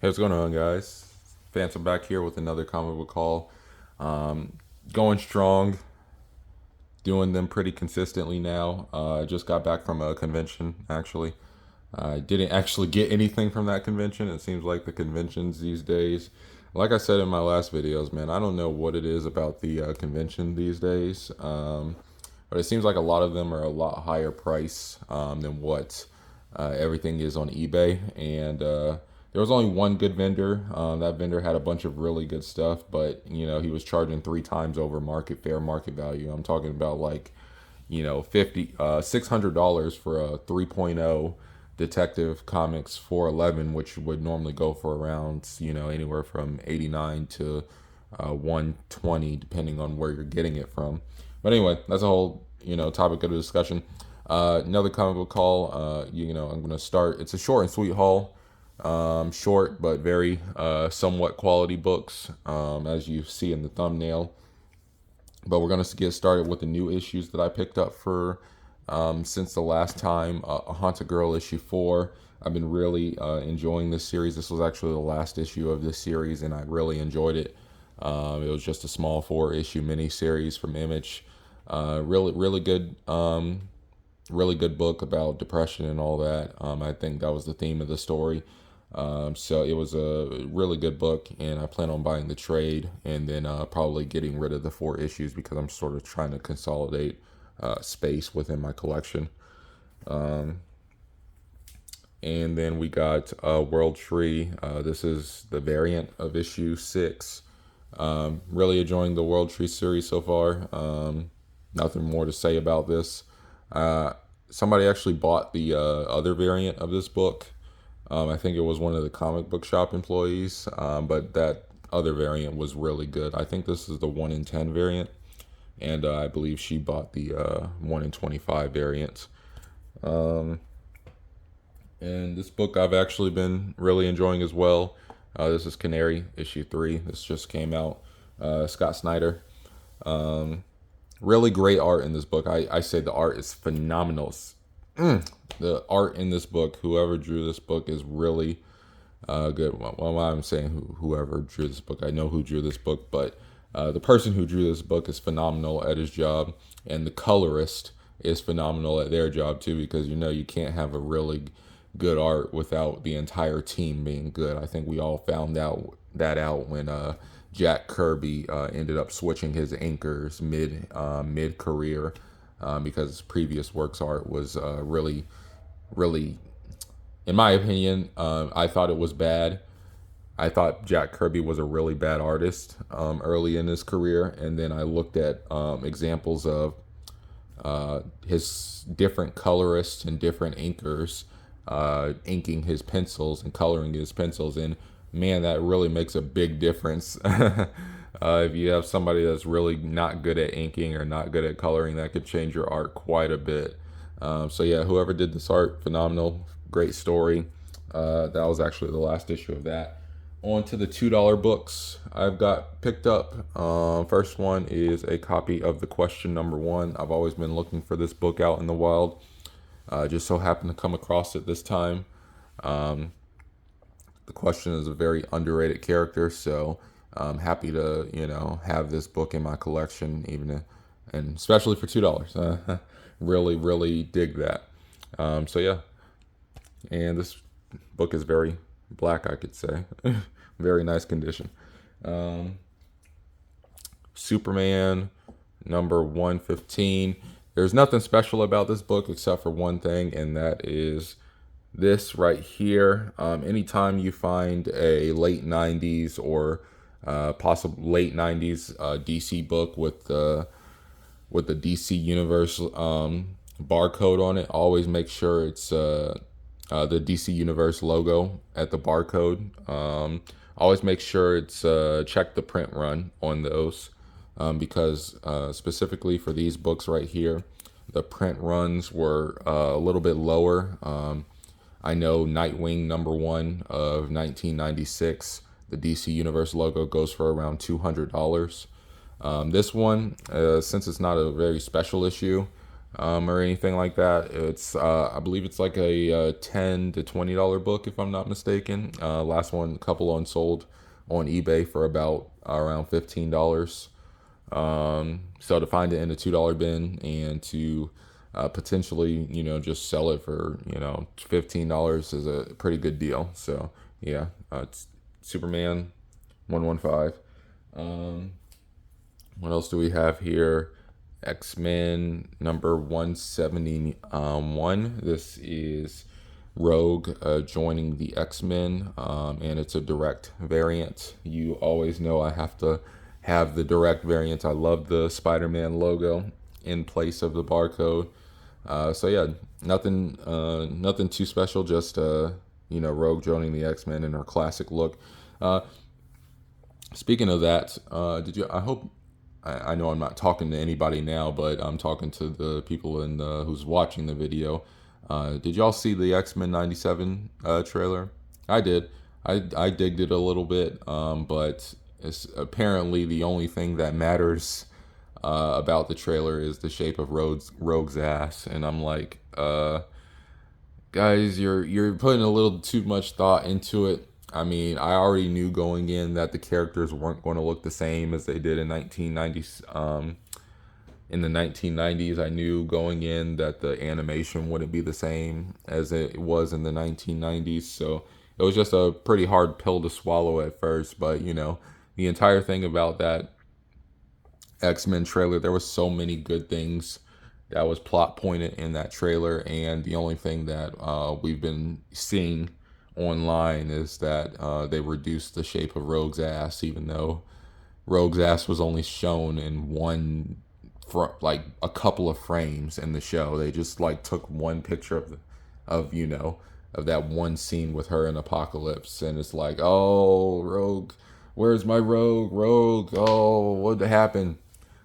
Hey, what's going on, guys? Phantom back here with another comic book haul. Going strong, doing them pretty consistently now. I just got back from a convention, actually. I didn't actually get anything from that convention. It seems like the conventions these days, like I said in my last videos, man, I don't know what it is about the convention these days. But it seems like a lot of them are a lot higher price than what everything is on eBay. And there was only one good vendor. That vendor had a bunch of really good stuff, but he was charging three times over fair market value. I'm talking about like 50 $600 for a 3.0 Detective Comics 411, which would normally go for around anywhere from 89 to 120, depending on where you're getting it from. But anyway, that's a whole topic of the discussion. Another comic book haul. I'm gonna start. It's a short and sweet haul. Short but very somewhat quality books, as you see in the thumbnail. But we're gonna get started with the new issues that I picked up for since the last time. A Haunted Girl issue 4. I've been really enjoying this series. This was actually the last issue of this series, and I really enjoyed it. It was just a small 4-issue mini series from Image. Really good. Really good book about depression and all that. I think that was the theme of the story. So it was a really good book, and I plan on buying the trade and then probably getting rid of the 4 issues because I'm sort of trying to consolidate space within my collection. And then we got World Tree. This is the variant of issue 6. Really enjoying the World Tree series so far. Nothing more to say about this. Somebody actually bought the other variant of this book. I think it was one of the comic book shop employees, but that other variant was really good. I think this is the 1 in 10 variant, and I believe she bought the 1 in 25 variant. And this book I've actually been really enjoying as well. This is Canary, issue 3. This just came out. Scott Snyder. Really great art in this book. I say the art is phenomenal. The art in this book, whoever drew this book is really good. Well, I'm saying whoever drew this book. I know who drew this book, but the person who drew this book is phenomenal at his job, and the colorist is phenomenal at their job too, because you can't have a really good art without the entire team being good. I think we all found out when Jack Kirby ended up switching his anchors mid career because his previous works art was really, in my opinion, I thought it was bad. I thought Jack Kirby was a really bad artist early in his career, and then I looked at examples of his different colorists and different inkers inking his pencils and coloring his pencils, and man, that really makes a big difference. If you have somebody that's really not good at inking or not good at coloring, that could change your art quite a bit. So yeah, whoever did this art, phenomenal, great story. That was actually the last issue of that. On to the $2 books I've got picked up. First one is a copy of The Question Number One. I've always been looking for this book out in the wild. Just so happened to come across it this time. The Question is a very underrated character, so I'm happy to have this book in my collection, and especially for $2. Really dig that. So yeah, and this book is very black, I could say. Very nice condition. Superman number 115. There's nothing special about this book except for one thing, and that is this right here. Anytime you find a late 90s or possible late 90s DC book with the DC Universe barcode on it, always make sure it's the DC Universe logo at the barcode. Always make sure it's check the print run on those, because specifically for these books right here, the print runs were a little bit lower. I know Nightwing number 1 of 1996, the DC Universe logo goes for around $200. This one, since it's not a very special issue, or anything like that. It's I believe it's like a $10 to $20 book if I'm not mistaken. Last one, couple unsold on eBay for about around $15. So to find it in a $2 bin and to potentially, just sell it for, $15 is a pretty good deal. So yeah, it's Superman 115. Um, what else do we have here? X-Men number 171. This is Rogue joining the X-Men, and it's a direct variant. You always know I have to have the direct variant. I love the Spider-Man logo in place of the barcode. So yeah, nothing too special. Just Rogue joining the X-Men in her classic look. Uh, Speaking of that, did you? I hope I know I'm not talking to anybody now, but I'm talking to the people who's watching the video. Did y'all see the X-Men '97 trailer? I did. I digged it a little bit, but it's apparently the only thing that matters about the trailer is the shape of Rogue's ass, and I'm like, guys, you're putting a little too much thought into it. I mean, I already knew going in that the characters weren't going to look the same as they did in 1990s. In the 1990s, I knew going in that the animation wouldn't be the same as it was in the 1990s. So it was just a pretty hard pill to swallow at first. But the entire thing about that X-Men trailer, there was so many good things that was plot pointed in that trailer, and the only thing that we've been seeing online is that they reduced the shape of Rogue's ass, even though Rogue's ass was only shown in like a couple of frames in the show. They just like took one picture of that one scene with her in Apocalypse, and it's like, oh, Rogue, where's my Rogue? Oh, what happened?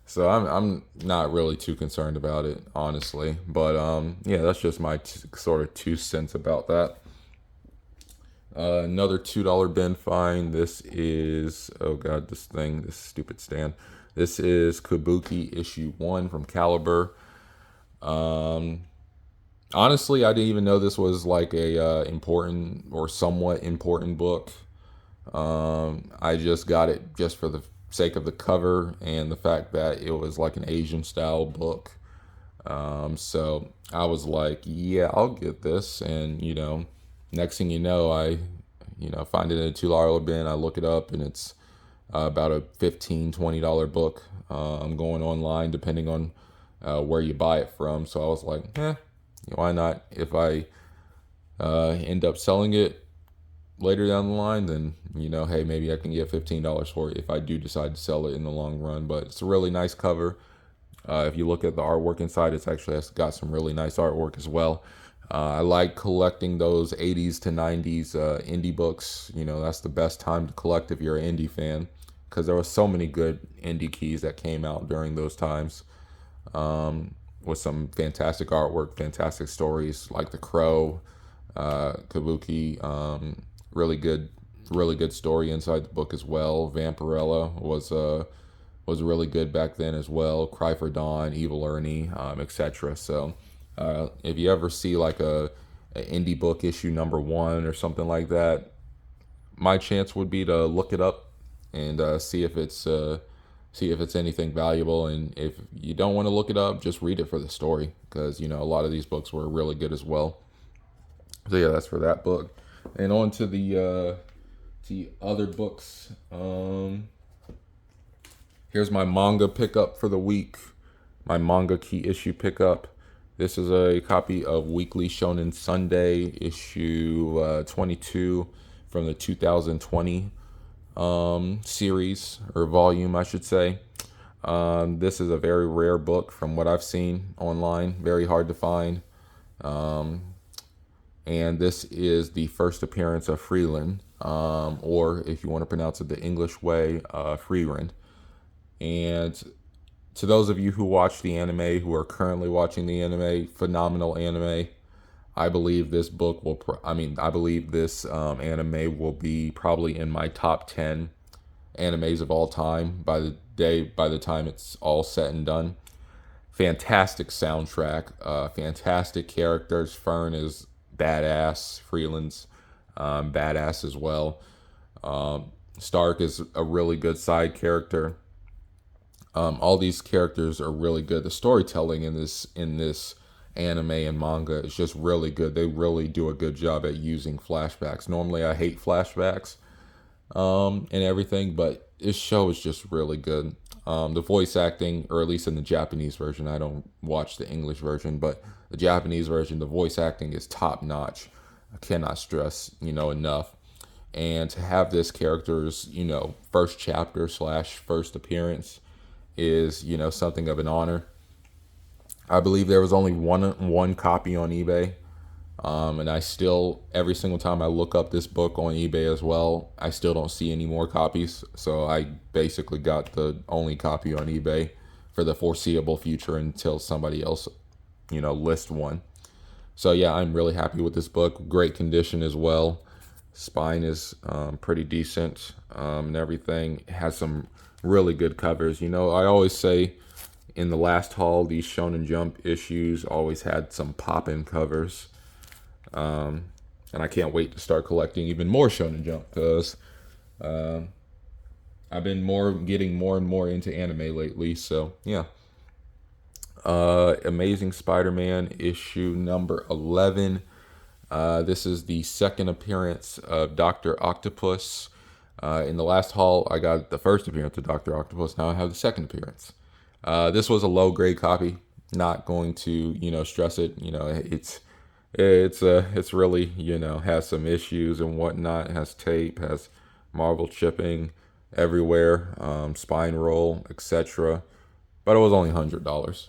So I'm not really too concerned about it, honestly. But yeah, that's just my sort of 2 cents about that. Another $2 bin find. This is, oh god, this stupid stand. This is Kabuki issue 1 from Caliber. Honestly, I didn't even know this was like a important or somewhat important book. I just got it just for the sake of the cover and the fact that it was like an Asian style book. So I was like, yeah, I'll get this. And, next thing you know, I, find it in a $2 bin. I look it up and it's about a $15-$20 book. I'm going online depending on where you buy it from. So I was like, why not? If I end up selling it later down the line, then hey, maybe I can get $15 for it if I do decide to sell it in the long run. But it's a really nice cover. If you look at the artwork inside, it's actually got some really nice artwork as well. I like collecting those 80s to 90s indie books. That's the best time to collect if you're an indie fan, because there were so many good indie keys that came out during those times, with some fantastic artwork, fantastic stories like The Crow, Kabuki. Really good story inside the book as well. Vampirella was really good back then as well. Cry for Dawn, Evil Ernie, etc. So if you ever see like a indie book issue number 1 or something like that, my chance would be to look it up and see if it's anything valuable. And if you don't want to look it up, just read it for the story, because a lot of these books were really good as well. So yeah, that's for that book. And on to the other books. Here's my manga pickup for the week. My manga key issue pickup. This is a copy of Weekly Shonen Sunday, issue 22 from the 2020 series, or volume, I should say. This is a very rare book from what I've seen online. Very hard to find. And this is the first appearance of Freeland, or if you want to pronounce it the English way, Frieren. And to those of you who watch the anime, who are currently watching the anime, phenomenal anime. I believe this book will, I believe this anime will be probably in my top 10 animes of all time by the time it's all said and done. Fantastic soundtrack, fantastic characters. Fern is badass. Freeland's badass as well. Stark is a really good side character. All these characters are really good. The storytelling in this anime and manga is just really good. They really do a good job at using flashbacks. Normally, I hate flashbacks and everything, but this show is just really good. The voice acting, or at least in the Japanese version, I don't watch the English version, but the Japanese version, the voice acting is top notch. I cannot stress, enough. And to have this character's, first chapter slash first appearance is, something of an honor. I believe there was only one copy on eBay. And I still, every single time I look up this book on eBay as well, I still don't see any more copies. So I basically got the only copy on eBay for the foreseeable future until somebody else, list one. So yeah, I'm really happy with this book. Great condition as well. Spine is pretty decent and everything. It has some really good covers. I always say in the last haul, these Shonen Jump issues always had some pop-in covers. And I can't wait to start collecting even more Shonen Jump because I've been getting more and more into anime lately. So yeah. Amazing Spider-Man issue number 11. This is the second appearance of Dr. Octopus. In the last haul, I got the first appearance of Dr. Octopus. Now I have the second appearance. This was a low grade copy. Not going to, stress it. It's really, has some issues and whatnot. It has tape, has Marvel chipping everywhere, spine roll, etc. But it was only $100.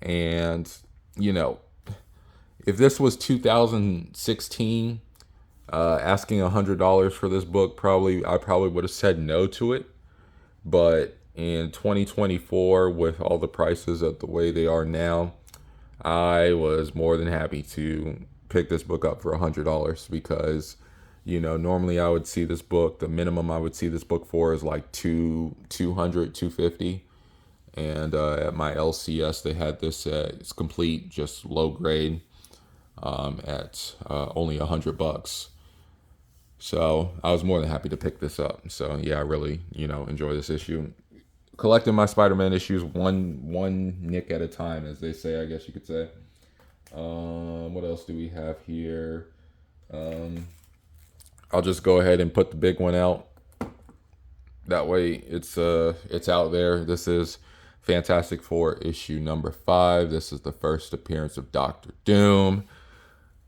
And, if this was 2016, asking $100 for this book, I probably would have said no to it. But in 2024, with all the prices at the way they are now, I was more than happy to pick this book up for $100 because, normally I would see this book, the minimum I would see this book for is like 200, 250. And at my LCS, they had this it's complete, just low grade, at only $100. So I was more than happy to pick this up. So yeah, I really, enjoy this issue. Collecting my Spider-Man issues one nick at a time, as they say, I guess you could say. What else do we have here? I'll just go ahead and put the big one out. That way it's out there. This is Fantastic Four issue number 5. This is the first appearance of Doctor Doom.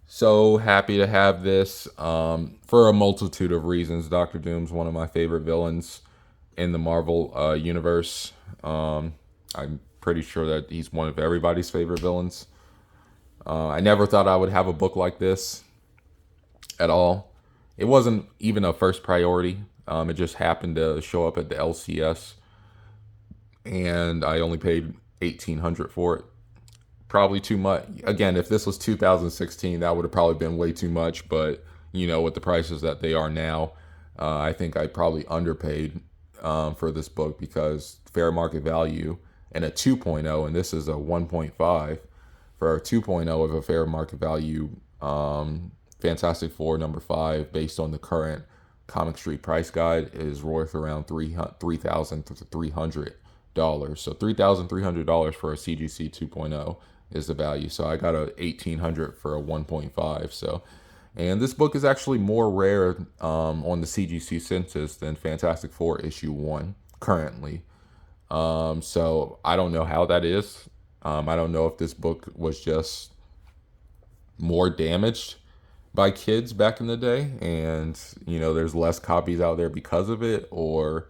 So happy to have this for a multitude of reasons. Doctor Doom's one of my favorite villains in the Marvel universe. I'm pretty sure that he's one of everybody's favorite villains. I never thought I would have a book like this at all. It wasn't even a first priority. It just happened to show up at the LCS, and I only paid $1,800 for it. Probably too much. Again, if this was 2016, that would have probably been way too much. But with the prices that they are now, I think I probably underpaid for this book because fair market value and a 2.0, and this is a 1.5. For a 2.0 of a fair market value, Fantastic Four number 5, based on the current Comic Street price guide, is worth around $3,300. So $3,300 for a CGC 2.0 is the value. So I got a $1,800 for a 1.5. So, and this book is actually more rare on the CGC census than Fantastic Four issue 1 currently. So I don't know how that is. I don't know if this book was just more damaged by kids back in the day and, there's less copies out there because of it, or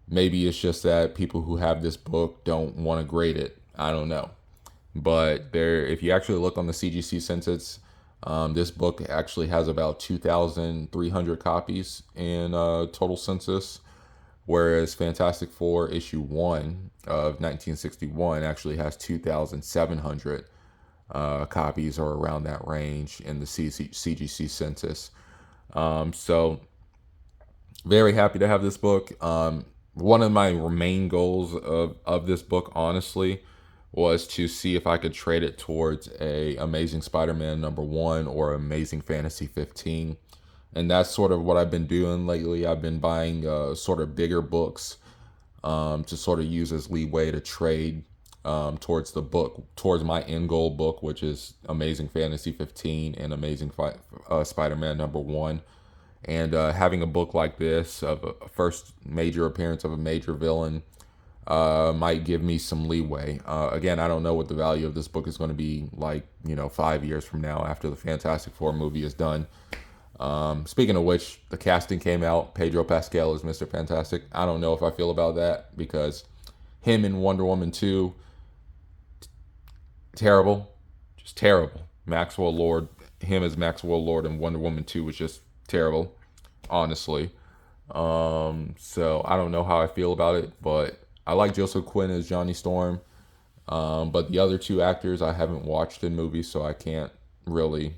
maybe it's just that people who have this book don't want to grade it. I don't know. But if you actually look on the CGC census, this book actually has about 2,300 copies in total census, whereas Fantastic Four issue 1 of 1961 actually has 2,700 copies, or around that range, in the CGC census. So very happy to have this book. One of my main goals of this book, honestly, was to see if I could trade it towards a Amazing Spider-Man #1 or Amazing Fantasy 15. And that's sort of what I've been doing lately. I've been buying sort of bigger books to sort of use as leeway to trade towards the book, towards my end goal book, which is Amazing Fantasy 15 and Spider-Man #1. And having a book like this of a first major appearance of a major villain might give me some leeway. Again, I don't know what the value of this book is going to be like, 5 years from now after the Fantastic Four movie is done. Speaking of which, the casting came out. Pedro Pascal is Mr. Fantastic. I don't know if I feel about that because him in Wonder Woman 2, terrible. Just terrible. Maxwell Lord, him as Maxwell Lord in Wonder Woman 2 was just terrible, honestly. So I don't know how I feel about it, but I like Joseph Quinn as Johnny Storm. But the other two actors I haven't watched in movies, so I can't really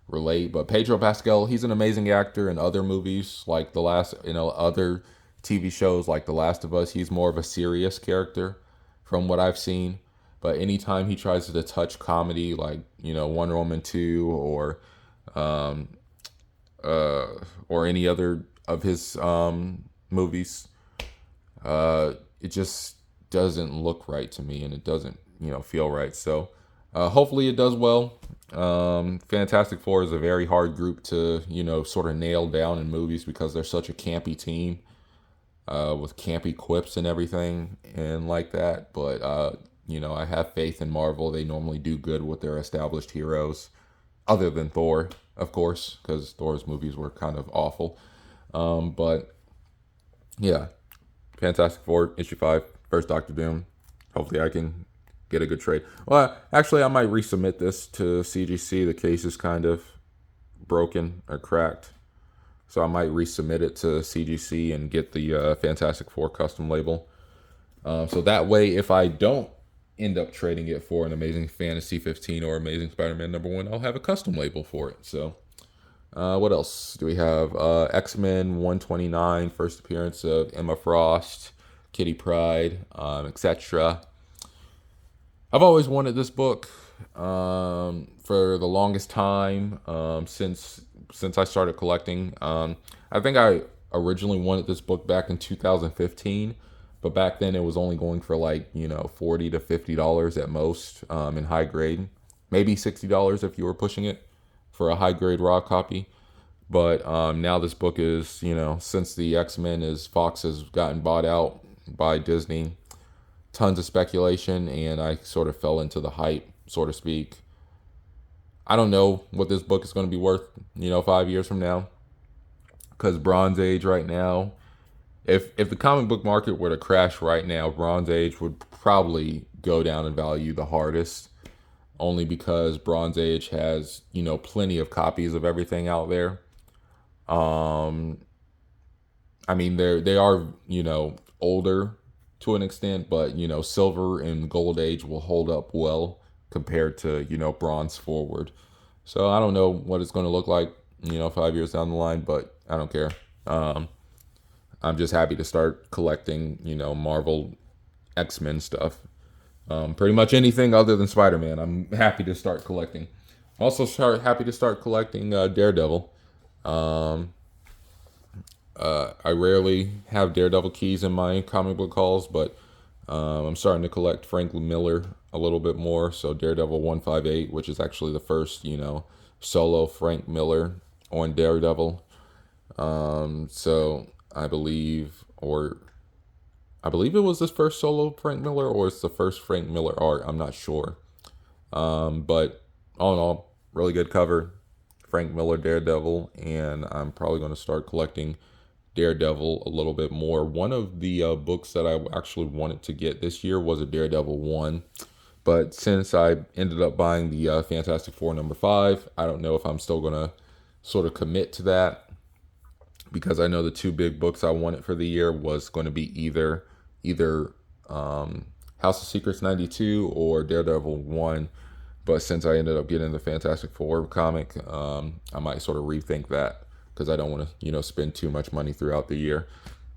relate. But Pedro Pascal, he's an amazing actor in other movies, like other TV shows like The Last of Us. He's more of a serious character from what I've seen. But anytime he tries to touch comedy, like Wonder Woman 2 um, or any other of his movies, it just doesn't look right to me, and it doesn't feel right. So hopefully it does well. Fantastic Four is a very hard group to sort of nail down in movies because they're such a campy team with campy quips and everything and like that. But I have faith in Marvel. They normally do good with their established heroes, other than Thor, of course, because Thor's movies were kind of awful. But yeah, Fantastic Four issue 5, first Doctor Doom. Hopefully, I can get a good trade. Well, actually, I might resubmit this to CGC. The case is kind of broken or cracked, so I might resubmit it to CGC and get the Fantastic Four custom label. So that way, if I don't end up trading it for an Amazing Fantasy 15 or Amazing Spider-Man #1, I'll have a custom label for it. So what else do we have? X-Men 129, first appearance of Emma Frost, Kitty Pryde, etc. I've always wanted this book for the longest time since I started collecting. I think I originally wanted this book back in 2015, but back then it was only going for like $40 to $50 at most in high grade, maybe $60 if you were pushing it for a high grade raw copy. But now this book is since the X-Men Fox has gotten bought out by Disney, tons of speculation, and I sort of fell into the hype, so to speak. I don't know what this book is going to be worth, 5 years from now, because Bronze Age right now, if the comic book market were to crash right now, Bronze Age would probably go down in value the hardest, only because Bronze Age has plenty of copies of everything out there. I mean, they are older to an extent, but Silver and Gold Age will hold up well compared to Bronze forward. So I don't know what it's going to look like 5 years down the line, but I don't care. I'm just happy to start collecting Marvel X-Men stuff. Pretty much anything other than Spider-Man, I'm happy to start collecting. Also, happy to start collecting Daredevil. I rarely have Daredevil keys in my comic book hauls, but I'm starting to collect Frank Miller a little bit more. So Daredevil 158, which is actually the first, solo Frank Miller on Daredevil. So I believe it was this first solo Frank Miller, or it's the first Frank Miller art. I'm not sure. But all in all, really good cover. Frank Miller Daredevil, and I'm probably going to start collecting Daredevil a little bit more. One of the books that I actually wanted to get this year was a Daredevil 1, but since I ended up buying the Fantastic Four #5, I don't know if I'm still going to sort of commit to that, because I know the two big books I wanted for the year was going to be either House of Secrets 92 or Daredevil 1. But since I ended up getting the Fantastic Four comic, I might sort of rethink that, because I don't want to, spend too much money throughout the year.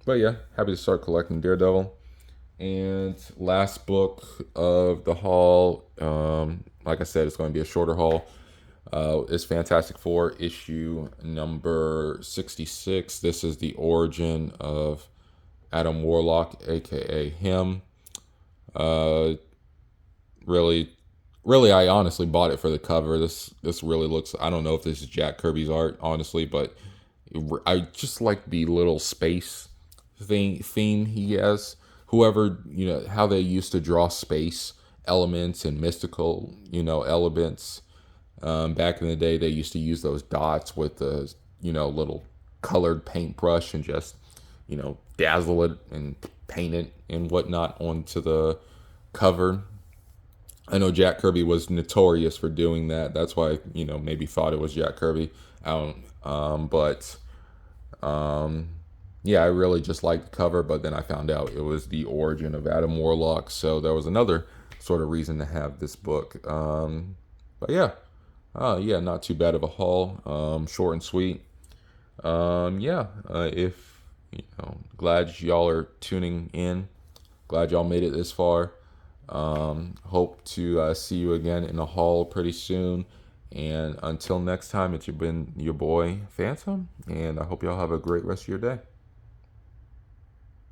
But yeah, happy to start collecting Daredevil. And last book of the haul, like I said, it's going to be a shorter haul. Is Fantastic Four issue number 66. This is the origin of Adam Warlock, aka him. Uh, really, really, I honestly bought it for the cover. This really looks. I don't know if this is Jack Kirby's art, honestly, but I just like the little space theme he has. Whoever, how they used to draw space elements and mystical, elements. Back in the day, they used to use those dots with the, little colored paintbrush and just, dazzle it and paint it and whatnot onto the cover. I know Jack Kirby was notorious for doing that. That's why, maybe thought it was Jack Kirby. I don't, but um, yeah, I really just liked the cover, but then I found out it was the origin of Adam Warlock. So there was another sort of reason to have this book. But yeah, yeah, not too bad of a haul. Short and sweet. Yeah, if glad y'all are tuning in. Glad y'all made it this far. Hope to see you again in a haul pretty soon. And until next time, it's been your boy Phantom, and I hope y'all have a great rest of your day.